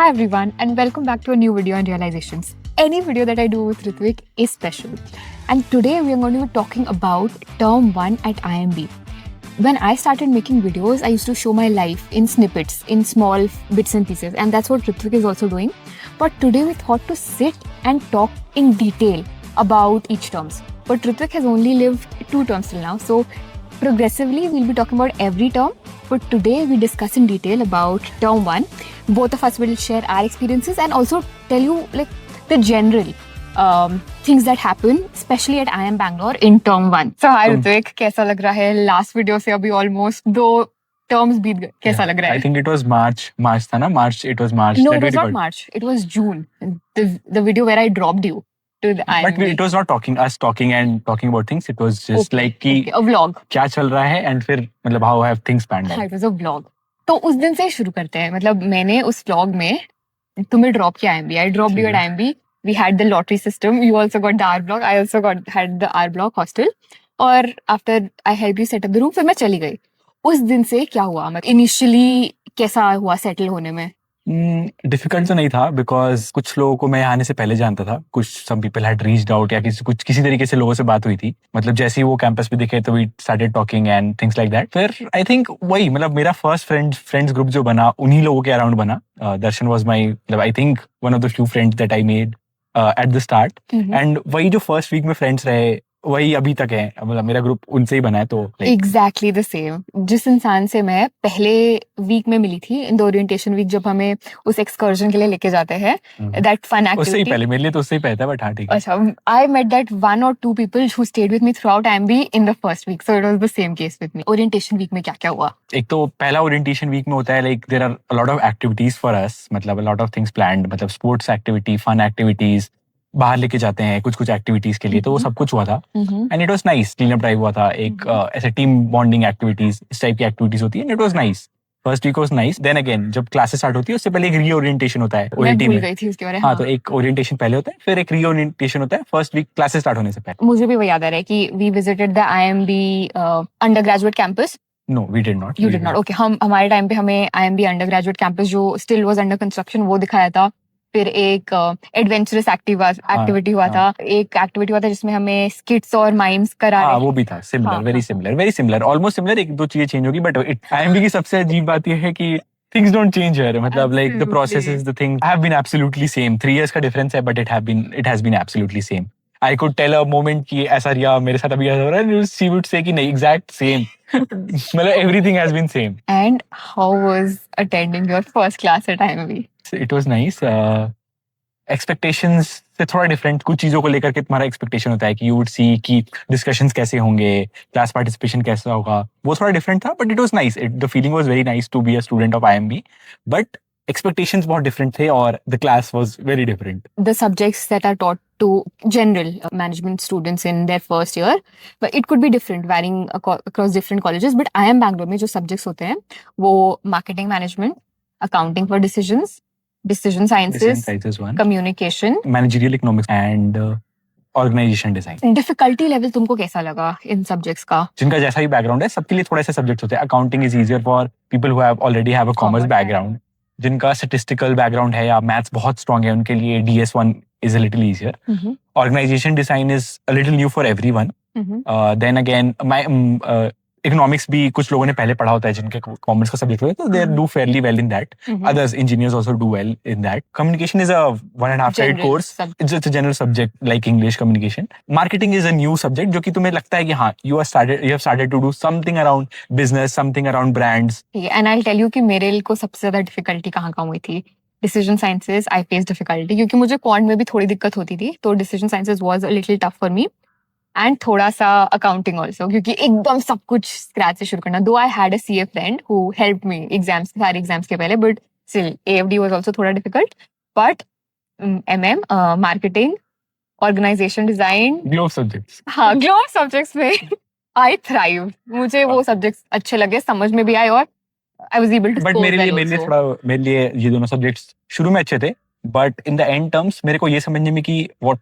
Hi everyone, and welcome back to a new video on realizations. Any video that I do with Ritvik is special. And today we are going to be talking about Term 1 at IMB. When I started making videos, I used to show my life in snippets, in small bits and pieces, and that's what Ritvik is also doing. But today we thought to sit and talk in detail about each terms. But Ritvik has only lived 2 terms till now, so progressively we'll be talking about every term. But today we discuss in detail about Term 1. Both of us will share our experiences and also tell you like the general things that happen, especially at IIM Bangalore in Term 1. So hi Ritvik, कैसा लग रहा है? Last video से अभी almost 2 terms बीत गए. कैसा लग रहा है? I think it was March था ना? It was March. No, it was not March. It was June. The video where I dropped you to the IIM. But it was not us talking about things. It was just like कि a vlog. क्या चल रहा है and फिर मतलब how have things panned out. It was a vlog. तो उस दिन से शुरू करते हैं. मतलब मैंने उस vlog में तुम्हें ड्रॉप किया IIMB. I dropped you at IIMB. We had the lottery system. You also got the R block. I also had the R block hostel. और after I helped you set up the room, फिर मैं चली गई. उस दिन से क्या हुआ? मतलब इनिशियली कैसा हुआ सेटल होने में? डिफिकल्ट तो नहीं था बिकॉज कुछ लोगों को मैं आने से पहले जानता था. कुछ some people had reached out या किसी तरीके से लोगों से बात हुई थी. मतलब जैसे ही वो कैंपस पे दिखे तो we started talking and things like that. फिर आई थिंक वही मतलब मेरा फर्स्ट फ्रेंड्स ग्रुप जो बना उन्हीं लोगों के अराउंड बना. दर्शन वाज माय मतलब I think one of the few friends that I made at the start. And वही जो फर्स्ट वीक में फ्रेंड्स रहे वही अभी तक है. मतलब मेरा ग्रुप उनसे ही बना है. तो एग्जैक्टली द सेम. जिस इंसान से मैं पहले वीक में मिली थी इन द ओरिएंटेशन वीक जब हमें उस एक्सकर्जन के लिए लेके जाते हैं दैट फन एक्टिविटी. उससे ही पहले मेरे लिए तो उससे ही पहले था बट हाँ ठीक है. अच्छा I met that 1 or 2 people who stayed with me throughout IIMB in the first week, so it was the same case with me. Orientation week में क्या-क्या हुआ? एक तो पहला ओरिएंटेशन वीक में होता है like there are a lot of activities for us. मतलब a lot of things planned. मतलब स्पोर्ट्स एक्टिविटी, फन एक्टिविटीज, बाहर लेके जाते हैं कुछ एक्टिविटीज के लिए. तो वो सब कुछ हुआ था and it was nice. Clean up drive हुआ था. एक ऐसे टीम बॉन्डिंग एक्टिविटीज इस टाइप की एक्टिविटीज होती है and it was nice. First week was nice. Then again जब क्लासेस स्टार्ट होती है उससे पहले एक रीओरिएंटेशन होता है ओएटी में. हाँ तो एक ओरिएंटेशन पहले होता है फिर एक रीओरिएंटेशन होता है फर्स्ट वीक क्लासेस स्टार्ट होने से पहले. मुझे भी वो याद आ रहा है कि we visited the IIMB undergraduate campus. No, we did not. You did not. Okay, हमारे टाइम पे हमें IIMB अंडर ग्रेजुएट कैंपस जो स्टिल वाज अंडर कंस्ट्रक्शन वो दिखाया था. फिर एक एडवेंचरस एक्टिविटी हुआ था. एक एक्टिविटी हुआ था जिसमें हमें स्किट्स और माइम्स कराने. वो भी था. Similar, very similar, almost similar. एक दो चीजें चेंज होगी बट IIMB की सबसे अजीब बात ये है कि things don't change here. मतलब like the process is the thing have been absolutely same. 3 years का difference है but it has been absolutely same. I could tell a moment कि ऐसा रिया मेरे साथ अभी ऐसा हो रहा है. She would say कि नहीं exact same. मतलब everything has been same. And how was attending your first class at IIMB? It was nice. Expectations से थोड़ा डिफरेंट. कुछ चीजों को लेकर के तुम्हारा एक्सपेक्टेशन होता है कि यू वुड सी कि डिस्कशंस कैसे होंगे, क्लास पार्टिसिपेशन कैसा होगा. वो थोड़ा डिफरेंट था but it was nice. The feeling was very nice to be a student of IIMB. But expectations बहुत different थे और the class was very different. The subjects that are taught to general management students in their first year, but it could be different, varying across different colleges. But IIM Bangalore में जो subjects होते हैं वो marketing management, accounting for decision sciences, communication, managerial economics and organisation design. Difficulty level तुमको कैसा लगा इन subjects का? जिनका जैसा भी बैकग्राउंड है सबके लिए थोड़े से सब्जेक्ट्स होते हैं. Accounting is easier for people who already have a commerce background. जिनका स्टैटिस्टिकल बैकग्राउंड है या मैथ्स बहुत स्ट्रांग है उनके लिए DS1 is a little easier. Organisation design is a little new for everyone. Then again economics भी कुछ लोगों ने पहले पढ़ा होता है जिनके कॉमर्स का सब्जेक्ट होता है तो they do fairly well in that. Others engineers also do well in that. Communication is a 1.5 credit course. It's a general subject like English communication. Marketing is a new subject जो कि तुम्हें लगता है कि हाँ you have started to do something around business, something around brands. And I will tell you कि मेरे को सबसे ज्यादा डिफिकल्टी कहाँ हुई थी. Decision sciences I face difficulty क्योंकि मुझे क्वांट में भी थोड़ी दिक्कत होती थी. तो decision sciences was a little tough for me. And थोड़ा सा अकाउंटिंग ऑल्सो क्योंकि एकदम सब कुछ स्क्रैच से शुरू करना. Though I had a CA friend who help me सारे एग्जाम्स के पहले but still AFD was also थोड़ा difficult. But MM marketing, organisation design, glove subjects. हाँ ग्लोव सब्जेक्ट्स में आई थ्राइव. मुझे वो सब्जेक्ट्स अच्छे लगे, समझ में भी आए और I was able to but मेरे लिए ये दोनों सब्जेक्ट्स शुरू में अच्छे थे but in the end terms मेरे को ये समझने में कि व्हाट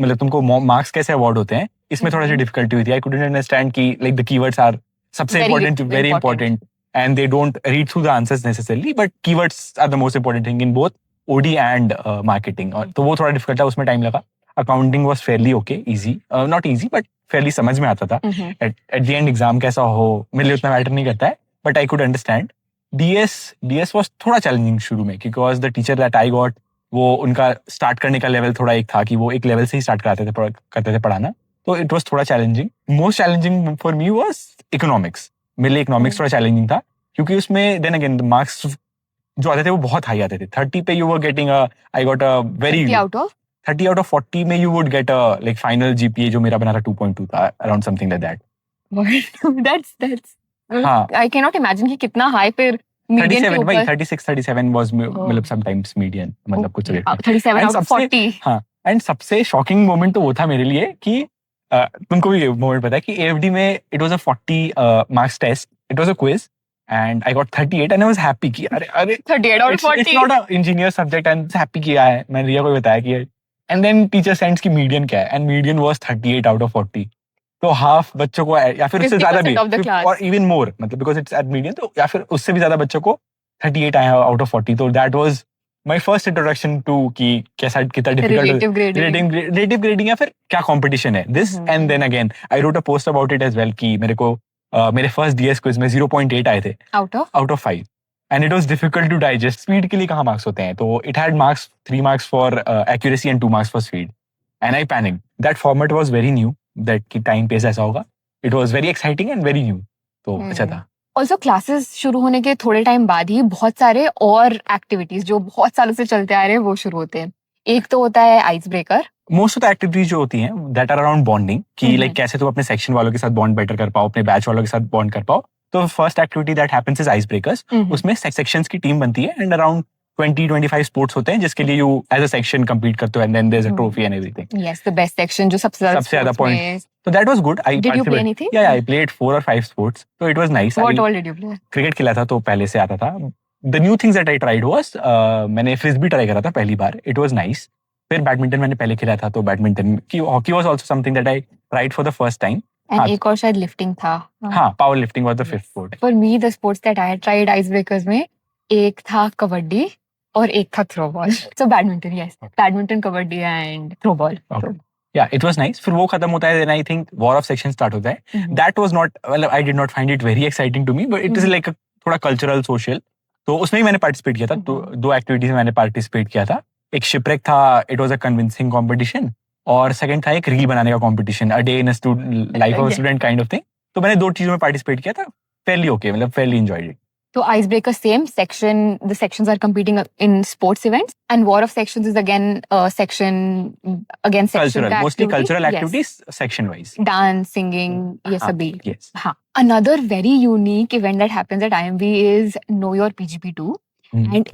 मतलब तुमको मार्क्स कैसे अवार्ड होते हैं इसमें थोड़ा सी डिफिकल्टी हुई थी. आई कुडंट अंडरस्टैंड कि लाइक द कीवर्ड्स आर सबसे important, very important and they don't read through the answers necessarily but keywords are the most important thing in both OD and marketing, और तो वो थोड़ा difficult था, उसमें time लगा. Accounting was Fairlie okay, easy, not easy but Fairlie समझ में आता था. एट द एंड एग्जाम कैसा हो मेरे लिए उतना मैटर नहीं करता है, but I could understand. DS was थोड़ा चैलेंजिंग शुरू में, because the teacher that I got, वो उनका स्टार्ट करने का लेवल थोड़ा एक था कि वो एक लेवल से ही स्टार्ट करते थे पढ़ाना. तो इट वाज थोड़ा challenging. Most challenging for me was economics. मेरे लिए इकोनॉमिक्स थोड़ा चैलेंजिंग था, क्योंकि उसमें देन अगेन मार्क्स जो आते थे वो बहुत हाई आते थे. 30 पे you were getting I got a very 30 out of 40 में you would get a like final GPA जो मेरा बना था 2.2 था, around something like that. that's हाँ. I cannot imagine कि कितना high फिर median 37 के भाई, ऊपर. 36-37 was मतलब sometimes median, मतलब कुछ रेट में. 37 out of 40. हाँ, and सबसे shocking moment तो वो था मेरे लिए कि तुमको भी moment पता है कि AFD में it was a 40 marks test, it was a quiz and I got 38 and I was happy कि अरे 38 out of 40. It's not a engineer subject and happy किया है. मैंने रिया को बताया कि and then teacher sends की median क्या है, and median was 38 out of 40. तो हाफ बच्चों को या फिर उससे ज्यादा भी, और इवन मोर, मतलब बिकॉज इट्स एट मीडियन, तो या फिर उससे भी ज्यादा बच्चों को 38 आया आउट ऑफ 40. तो that was my first introduction to कि कैसा कितना डिफिकल्ट रिलेटिव ग्रेडिंग या फिर क्या कंपटीशन है this. And then again I wrote a post about it as well कि मेरे को मेरे फर्स्ट DS क्विज में 0.8 आए थे out of 5. And it was difficult to digest. Speed के लिए कहाँ मार्क्स होते हैं, तो it had marks 3 marks for accuracy and 2 marks for speed. And I panicked. That format was very new, that की टाइम पेस ऐसा होगा. It was very exciting and very new, तो अच्छा था. ऑल्सो क्लासेस शुरू होने के थोड़े टाइम बाद ही बहुत सारे और एक्टिविटीज जो बहुत सालों से चलते आ रहे हैं वो शुरू होते हैं. एक तो होता है ice breaker. Most of the activities जो होती हैं दैट आर अराउंड बॉन्डिंग, कि लाइक कैसे तुम अपने सेक्शन वालों के साथ बॉन्ड बेटर कर पाओ, अपने बैच वालों के साथ बॉन्ड कर पाओ. तो first activity that happens is ice breakers. उसमें सेक्शंस की टीम बनती है एंड अराउंड 20-25 स्पोर्ट्स होते हैं जिसके लिए you as a section compete करते हो and then there is a trophy and everything. Yes, the best section जो सबसे ज्यादा point. So that was good. Did you play anything? Yeah, I played 4 or 5 sports. So it was nice. What all did you play? Cricket खेला था तो पहले से आता था. The new things that I tried was मैंने frisbee try करा था पहली बार. It was nice. फिर बैडमिंटन मैंने पहले खेला था तो बैडमिंटन की. Hockey was also something that I tried for the first time. And एक और शायद lifting था. हाँ, power lifting was the fifth sport. For me, the sports that I had tried icebreakers में एक था कबड्डी और एक था throw ball. So badminton, yes. Badminton, kabaddi and throw ball. Okay. Yeah, it was nice. फिर वो खत्म होता है, then I think war of section start होता है. That was not, well, I did not find it very exciting to me, but it is like a थोड़ा cultural, social. तो उसमें भी मैंने participate किया था. दो activities में मैंने participate किया था. एक shipwreck था, it was a convincing competition. और second था एक reel बनाने का competition, a day in a student life of a student kind of thing. तो मैंने दो चीजों में participate किया था. Fairly okay, मतलब fairly enjoyed it. So icebreaker same section, the sections are competing in sports events, and war of sections is again section against section cultural, mostly cultural activities. Yes. Section wise, dance, singing, ये सभी. Yes. हाँ. Another very unique event that happens at IMB is Know Your PGP2. And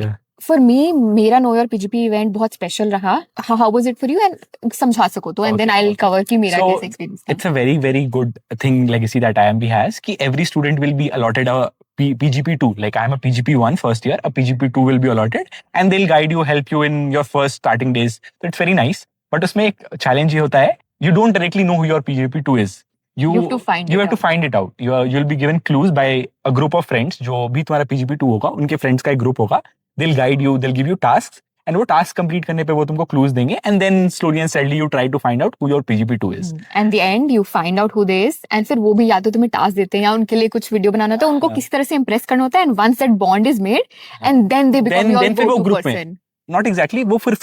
for me, मेरा Know Your PGP event बहुत special रहा. How was it for you? And समझा सको तो, and then I'll cover कि मेरा कैसे experience था. It's a very very good thing legacy that IMB has. कि every student will be allotted a PGP2. Like I'm a PGP1 first year, a PGP2 will be allotted, and they'll guide you, help you in your first starting days. So it's very nice. But उसमें एक challenge ये होता है, you don't directly know who your PGP2 is. You have to find it out. You'll be given clues by a group of friends. जो भी तुम्हारा PGP2 होगा, उनके friends का एक group होगा. They'll guide you, they'll give you tasks, and वो task complete करने पे वो तुमको clues देंगे, and then slowly and steadily you try to find out who your PGP2 is. And the end you find out who they is, and फिर वो भी या तो तुम्हें task देते हैं या उनके लिए कुछ video बनाना होता है, उनको किसी तरह से impress करना होता है, and once that bond is made, and then they become your go-to person. Not exactly, वो फिर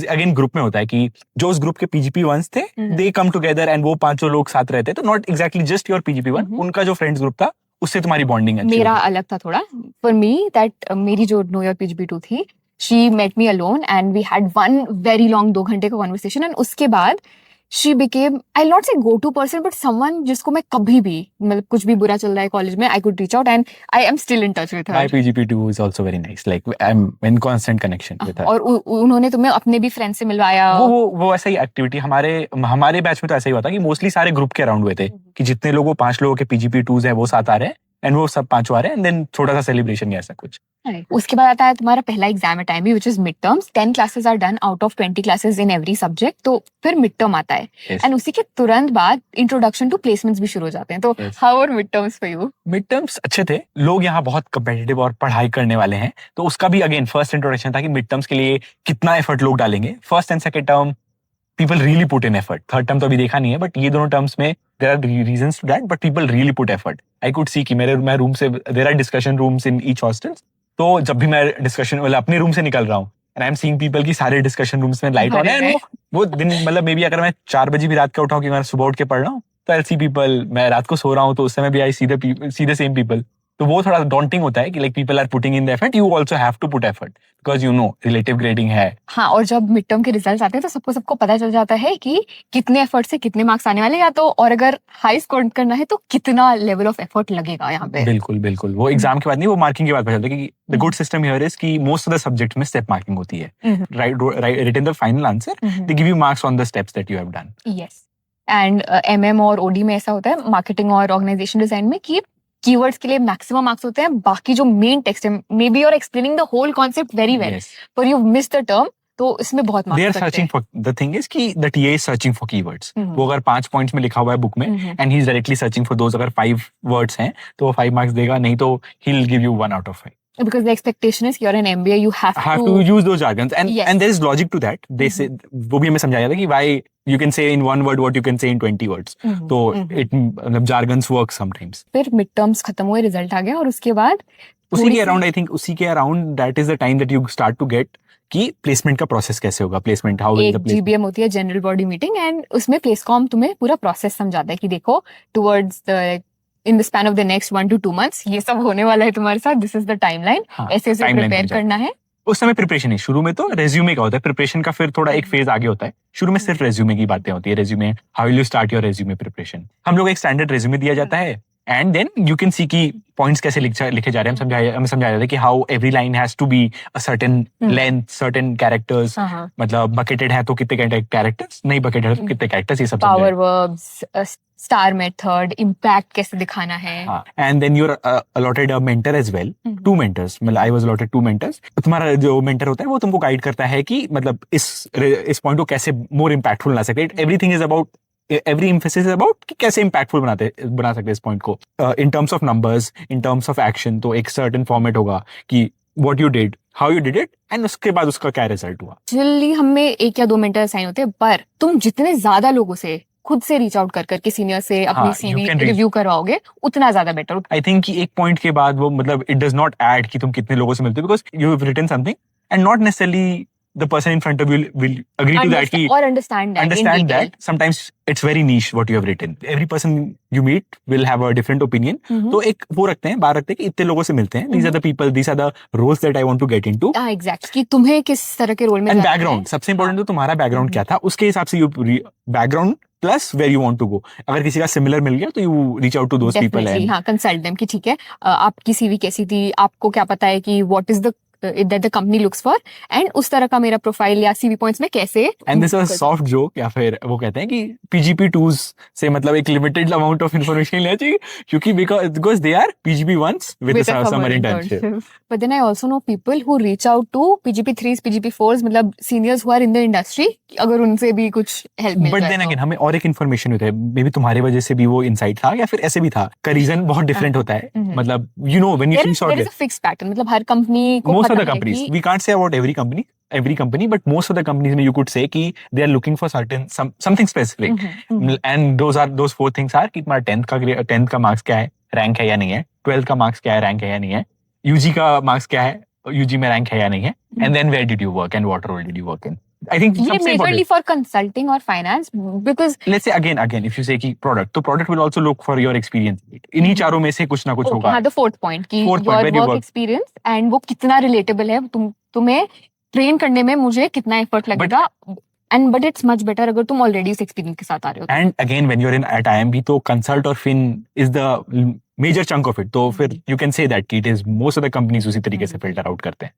again group में होता है कि जो उस group के PGP1s थे, they come together and वो पांचों लोग साथ रहते हैं, तो not exactly just your PGP1, उनका जो friends group था, उससे तुम्हारी bonding अच्छी. मेरा अलग था थोड़ा. For me, that मेरी जो Know Your PGP2 थी, she met me alone and we had one very long 2 घंटे का conversation, and उसके बाद she became, I'll not say go-to person, but someone जिसको मैं कभी भी, मतलब कुछ भी बुरा चल रहा है कॉलेज में, I could reach out and I am still in touch with her. My PGP2 is also very nice. Like I'm in constant connection with her. और उन्होंने तुम्हें अपने भी फ्रेंड से मिलवाया. वो ऐसा ही एक्टिविटी हमारे बैच में तो ऐसा ही हुआ था कि मोस्टली सारे ग्रुप के अराउंड हुए थे कि जितने लोगों 5 लोगों के PGP2s है वो साथ आ रहे हैं, एंड वो सब पांचों आ रहे हैं, एंड देन छोटा सा सेलिब्रेशन या ऐसा कुछ. उसके बाद आता है तुम्हारा पहला exam at IMB which is midterms. 10 classes are done out of 20 classes in every subject. तो फिर midterm आता है. Yes. एंड उसी के तुरंत बाद इंट्रोडक्शन टू प्लेसमेंट्स भी शुरू हो जाते हैं. तो Yes. how are midterms for you? Mid-terms अच्छे थे. लोग यहाँ बहुत कम्पिटिटिव और पढ़ाई करने वाले हैं, तो उसका भी अगेन फर्स्ट इंट्रोडक्शन था कि मिड-टर्म्स के लिए कितना एफर्ट लोग डालेंगे. First and second term people really put in effort. Third term तो अभी देखा नहीं है, बट ये दोनों टर्म्स में there are reasons to that, but people really put effort. I could see कि मैं रूम से there are discussion rooms in each hostel. तो जब भी मैं डिस्कशन मतलब अपने रूम से निकल रहा हूँ and I'm seeing people की सारे डिस्कशन रूम्स में लाइट ऑन है, and वो दिन मतलब मे बी अगर मैं 4 बजे भी रात का उठाऊँ कि मैं सुबह उठ के पढ़ रहा हूँ, तो I'll see people, मैं रात को सो रहा हूँ तो उस समय भी I see the same people. तो वो थोड़ा डॉन्टिंग होता है कि like people are putting in the effort, you also have to put effort because you know relative grading है. हाँ, और जब मिड टर्म के रिजल्ट्स आते हैं तो सबको पता चल जाता है कि कितने एफर्ट से कितने मार्क्स आने वाले, या तो और अगर हाई स्कोर करना है तो कितना लेवल ऑफ एफर्ट लगेगा यहाँ पे. बिल्कुल वो एग्जाम के बाद नहीं, वो मार्किंग के बाद पता चलता है कि the good system here is कि मोस्ट ऑफ द सब्जेक्ट्स में स्टेप मार्किंग होती है. Right written the final answer, they give you marks on the steps that you have done. Yes, and MM और OD में ऐसा होता है, marketing और ऑर्गेनाइजेशन डिजाइन में, कि कीवर्ड्स के लिए मैक्सिमम मार्क्स होते हैं. बाकी जो मेन टेक्स्ट है, maybe you are explaining the whole concept very well, पर यू मिस द टर्म, तो इसमें बहुत marks they are searching for the thing is कि the TA is searching for keywords. वो अगर 5 पॉइंट्स में लिखा हुआ है बुक में and he is directly searching for those, अगर 5 वर्ड्स हैं तो वो 5 मार्क्स देगा, नहीं तो he will give you 1 out of 5. Because the expectation is you're an MBA, you have to use those jargons, and yes. and there is logic to that. They say वो भी हमें समझाया था कि why you can say in 1 word what you can say in 20 words. तो it मतलब jargons work sometimes. फिर mid terms खत्म हुए, रिजल्ट आ गया, और उसके बाद उसी के around that is the time that you start to get कि प्लेसमेंट का प्रोसेस कैसे होगा. प्लेसमेंट हाउ एक GBM होती है, जनरल बॉडी मीटिंग, एंड उसमें प्लेसकॉम तुम्हें पूरा प्रोसेस समझाता है कि देखो towards the in the span of the next 1 to 2 months ये सब होने वाला है तुम्हारे साथ, दिस इज द टाइमलाइन, ऐसे प्रिपेयर करना है. उस समय प्रिपरेशन है. शुरू में तो रेज्यूमे का होता है प्रिपरेशन का, फिर थोड़ा एक फेज आगे होता है. शुरू में सिर्फ रेज्यूमे की बातें होती है. Resume, how will you start your resume preparation. हम लोग एक स्टैंडर्ड रेज्यूमे दिया जाता है and then you can see की पॉइंट्स कैसे लिखे जा रहे हैं. हमें समझाया जाता है कि how every line has to be a certain length, certain characters. मतलब बकेटेड है तो कितने कैरेक्टर्स, नहीं बकेटेड है तो कितने कैरेक्टर्स, ये सब power verbs, STAR method, impact कैसे दिखाना है. And then you are allotted a mentor as well, 2 mentors. मतलब आई वाज अलॉटेड 2 mentors. तुम्हारा जो मेंटर होता है वो तुमको गाइड करता है कि मतलब इस पॉइंट को कैसे मोर इम्पैक्टफुल बना सकते. Everything is about, every emphasis is about कि कैसे impactful बना सकते इस पॉइंट को in terms of numbers, in terms of action. तो एक certain format होगा कि what you did, how you did it, and उसके बाद उसका क्या रिजल्ट हुआ. जनरली हमें 1 या 2 मेंटर असाइन होते हैं, पर तुम जितने ज्यादा लोगों से खुद से रीच आउट करके सीनियर से अपनी CV रिव्यू करवाओगे उतना ज्यादा बेटर. आई थिंक कि एक पॉइंट के बाद वो मतलब इट डज नॉट ऐड कि तुम कितने लोगों से मिलते हो, because you have written something and not necessarily the person in front of you will agree to that or understand that sometimes it's very niche what you have written. Every person you meet will have a different opinion. तो एक वो रखते हैं, बाहर रखते हैं कि इतने लोगों से मिलते हैं. These are the people, these are the roles that I want to get into. Exactly, कि तुम्हें किस तरह के रोल में and background सबसे important. तो तुम्हारा बैकग्राउंड क्या था, उसके हिसाब से background plus where you want to go. अगर किसी का सिमिलर मिल गया तो you reach out to those people and consult them कि ठीक है आपकी CV कैसी थी, आपको क्या पता है कि what is the that the company looks for, and उस तरह का मेरा प्रोफाइल या CV पॉइंट्स में कैसे. And this is soft joke, या फिर वो कहते हैं कि PGP2s से मतलब एक लिमिटेड अमाउंट ऑफ इंफॉर्मेशन लेना चाहिए, क्योंकि because they are PGP1s with a summer internship. But then I also know people who reach out to PGP3s, PGP4s, मतलब seniors who are in the industry, अगर उनसे भी कुछ हेल्प मिल जाए. But then again हमें और एक इन्फॉर्मेशन होता है, मे बी तुम्हारी वजह से भी वो इनसाइट था या फिर ऐसे भी था, का रीजन बहुत डिफरेंट होता है. मतलब you know when you see short, there is a fixed pattern. मतलब हर कंपनी को most of the companies, we can't say about every company, but most of the companies you could say कि they are looking for something specific. And those 4 things are कि तुम्हारा 10th का marks क्या है, रैंक है या नहीं है, 12th का मार्क्स क्या है, रैंक है या नहीं है, UG का मार्क्स क्या है, UG में रैंक है या नहीं है, and then where did you work and what role did you work in. I think ये majorly for consulting or finance, because let's say again if you say कि product, तो product will also look for your experience. इन्हीं चारों में से कुछ ना कुछ होगा. हाँ, the 4th point कि your work experience and वो कितना relatable है, तुम्हें ट्रेन करने में मुझे कितना एफर्ट लगेगा. And but it's much better अगर तुम ऑलरेडी उस एक्सपीरियंस के साथ आ रहे हो. And again when you're at IMB, तो consult और fin is the major chunk of it. तो फिर you can say that कि it is most of the companies उसी तरीके से filter out करते हैं.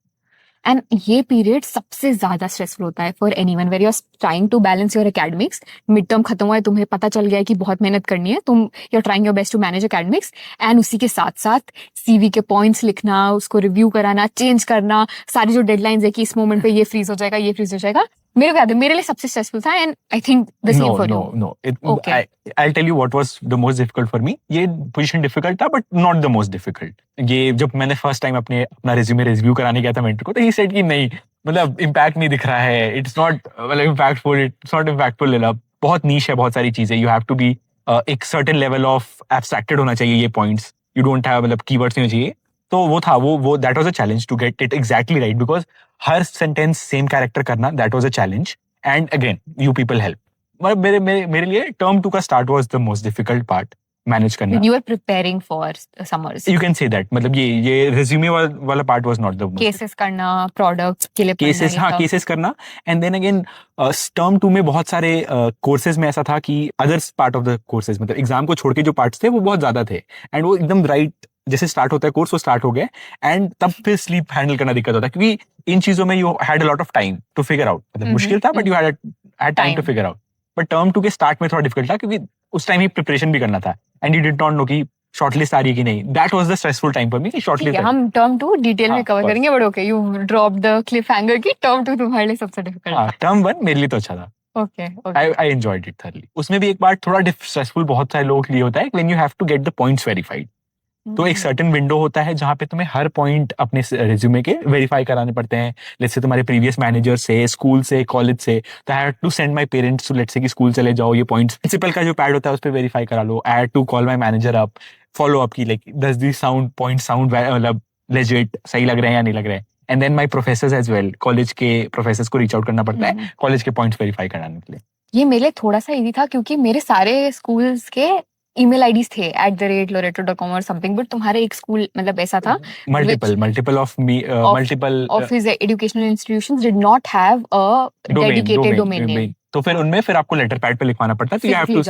एंड ये पीरियड सबसे ज्यादा स्ट्रेसफुल होता है for anyone where you are trying to balance your academics. Mid term खत्म हुआ है, तुम्हें पता चल गया है कि बहुत मेहनत करनी है, तुम you are trying your best to manage academics, and उसी के साथ साथ सीवी के पॉइंट्स लिखना, उसको रिव्यू कराना, चेंज करना, सारी जो डेडलाइंस है कि इस मोमेंट पे ये फ्रीज हो जाएगा, ये फ्रीज हो जाएगा. मेरे को याद है मेरे लिए सबसे स्ट्रेसफुल था, and I think the same for you. No. Okay. I'll tell you what was the most difficult for me. ये पोजीशन डिफिकल्ट था but not the most difficult. ये जब मैंने फर्स्ट टाइम अपना रिज्यूमे रिव्यू कराने गया था मेंटर को, तो ही सेड कि नहीं, मतलब इम्पैक्ट नहीं दिख रहा है, इट्स नॉट मतलब इम्पैक्टफुल इनफ, बहुत नीश है, बहुत सारी चीजें, यू हैव टू बी एक सर्टेन लेवल ऑफ एब्स्ट्रैक्टेड होना चाहिए ये पॉइंट्स, यू डोंट हैव मतलब कीवर्ड्स नहीं चाहिए. तो वो था वो that was a challenge to get it exactly right, because हर सेंटेंस सेम कैरेक्टर करना, that was a challenge. And again you people help. मतलब मेरे लिए टर्म 2 का start was the most difficult part manage करना. You were preparing for summers. You can say that, मतलब ये resume वाला part was not the most. Cases करना, products के लिए केसेस, हाँ, केसेस करना. एंड देन अगेन टर्म 2 में बहुत सारे कोर्सेज में ऐसा था कि others part of the courses, मतलब एग्जाम को छोड़ के जो पार्ट्स थे वो बहुत ज्यादा थे, एंड वो एकदम राइट जैसे स्टार्ट होता है कोर्स वो स्टार्ट हो गए, एंड तब फिर स्लीप हैंडल करना दिक्कत होता है, क्योंकि इन चीजों में you had a lot of time to figure out. मतलब मुश्किल था but you had time to figure out. But term 2 के स्टार्ट में थोड़ा डिफिकल्ट था, क्योंकि उस टाइम ही प्रिपरेशन भी करना था, and you did not know कि शॉर्टलिस्ट आ रही है कि नहीं. That was the stressful time for me कि शॉर्टलिस्ट. हम टर्म 2 डिटेल में हाँ, कवर बस. करेंगे, but okay, you drop the Cliff hanger की टर्म 2 तुम्हारे लिए सबसे डिफिकल्ट. हाँ, टर्म 1 मेरे लिए तो अच्छा था. Okay. I enjoyed it thoroughly. उसमें भी एक बार थोड़ा स्ट्रेसफुल बहुत सारे लोगों के लिए होता है when you have to get the points verified. तो एक सर्टेन विंडो होता है जहाँ पे तुम्हें हर पॉइंट अपने रिज्यूमे के वेरीफाई कराने पड़ते हैं. लेट्स से तुम्हारे प्रीवियस मैनेजर से, स्कूल से, कॉलेज से. तो I had to send my parents to, let's say कि स्कूल चले जाओ, ये पॉइंट्स प्रिंसिपल का जो पैड होता है उस पर वेरीफाई करा लो. I had to call my manager up, follow up की, like does this point sound मतलब लेजिट, सही लग रहे हैं या नहीं लग रहे हैं. And then my professors as well, college के प्रोफेसर्स को रीच आउट करना पड़ता है कॉलेज के पॉइंट्स वेरीफाई कराने के लिए. ये मेरे लिए थोड़ा सा इजी था, क्योंकि मेरे सारे स्कूल्स के ईमेल आईडीज थे @loreto.com और समथिंग, बट तुम्हारे एक स्कूल मतलब ऐसा था multiple of his educational institutions did not have a dedicated domain name. तो फिर उनमें फिर आपको लेटर पैड पे लिखवाना पड़ता है, तो यू हैव टू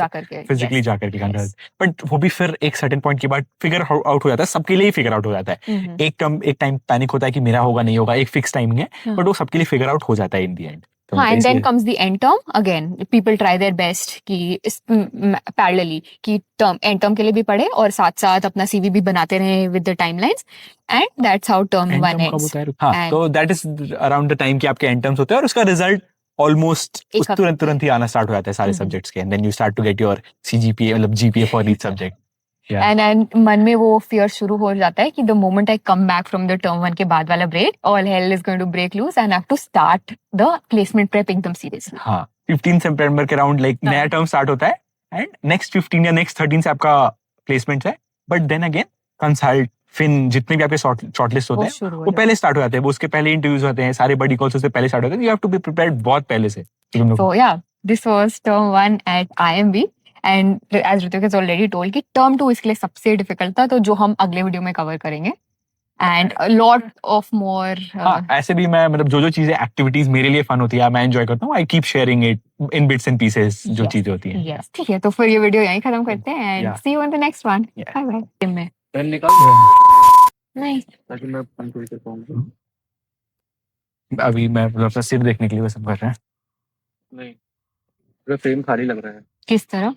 फिजिकली जाकर के करना. बट वो भी फिर एक सर्टेन पॉइंट के बाद फिगर आउट हो जाता है, सबके लिए ही फिगर आउट हो जाता है. एक टाइम पैनिक होता है कि मेरा होगा नहीं होगा, एक फिक्स टाइमिंग है, बट वो सबके लिए फिगर आउट हो जाता है इन द एंड. हाँ, and then comes the end term. Again, people try their best कि इस parallelly कि end term के लिए भी पढ़े और साथ साथ अपना CV भी बनाते रहे with the timelines, and that's how term 1 ends. हाँ, तो that is around the time कि आपके end terms होते हैं और उसका रिजल्ट ऑलमोस्ट तुरंत ही आना स्टार्ट हो जाता है सारे सब्जेक्ट्स के. And then you start to get your CGPA, मतलब GPA for each subject. And मन में वो फियर शुरू हो जाता है कि the moment I come back from the term 1 के बाद वाला break, all hell is going to break loose and I have to start the placement prep एकदम सीरियसली. हाँ, 15 सितंबर के राउंड लाइक नया टर्म स्टार्ट होता है, एंड नेक्स्ट 15 या नेक्स्ट 13 से आपका प्लेसमेंट है. But then again consult, fin, जितने भी आपके शॉर्टलिस्ट होते हैं वो पहले स्टार्ट हो जाते हैं, वो उसके पहले इंटरव्यूज होते हैं, सारे बड़ी कॉल्स उससे पहले स्टार्ट होते हैं. You have to be prepared बहुत पहले से. So yeah this was term 1 at IMB. And as Hrithik has already told कि टर्म 2 इसके लिए सबसे डिफिकल्ट था, तो जो हम अगले वीडियो में कवर करेंगे. And lot of more. ऐसे भी मैं मतलब जो चीजें एक्टिविटीज मेरे लिए फन होती है, मैं एंजॉय करता हूँ, I keep sharing it in bits and pieces जो चीजें होती हैं. यस, ठीक है, तो फिर ये वीडियो यहीं खत्म करते हैं and see you in the next one. Bye bye. में पेन निकाल नहीं, ताकि मैं कंट्रोल कर पाऊँ. अभी मैं मतलब सिर देखने के लिए सब कर रहे हैं. नहीं, पूरा फ्रेम खाली लग रहा है. किस तरह?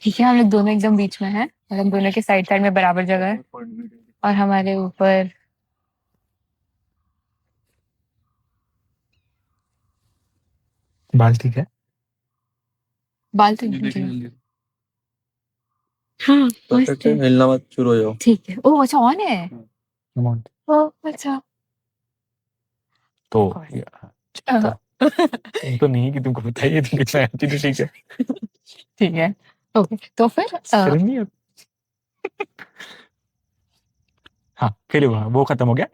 ठीक है, हम लोग दोनों एकदम बीच में हैं और हम दोनों के साइड साइड में बराबर जगह है और हमारे ऊपर बाल ठीक है. बाल तो हाँ, मस्त है. हिलना मत, शुरू हो जाओ. ठीक है. ओह अच्छा, ऑन है. ओह अच्छा. तो तो नहीं कि तुमको बताइए तुम कितना अच्छी. तो ठीक है. ठीक है, ओके. तो फिर हाँ, फिर वो खत्म हो गया.